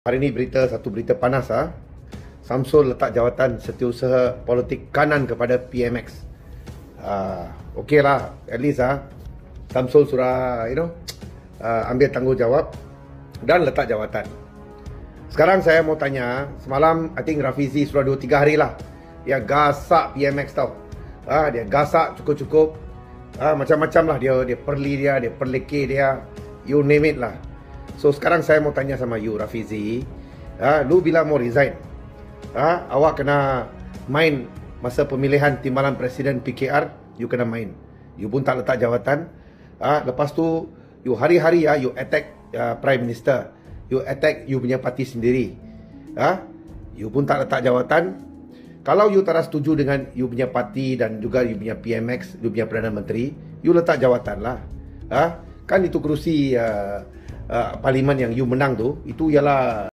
Hari ini satu berita panas Samsul letak jawatan Setiausaha Politik Kanan kepada PMX. Okey lah, at least Samsul sudah ambil tanggungjawab dan letak jawatan. Sekarang saya mau tanya, semalam I think Rafizi sudah 2-3 hari lah dia gasak PMX tau. Dia gasak cukup-cukup, macam-macam lah, dia perli dia perleke dia, you name it lah. So sekarang saya mau tanya sama you Rafizi, lu bila mau resign, awak kena main masa pemilihan timbalan presiden PKR, you kena main. You pun tak letak jawatan. Lepas tu you hari-hari you attack Prime Minister, you attack you punya parti sendiri. You pun tak letak jawatan. Kalau you tak setuju dengan you punya parti dan juga you punya PMX, you punya Perdana Menteri, you letak jawatan lah. Kan itu kerusi parlimen yang you menang tu, itu ialah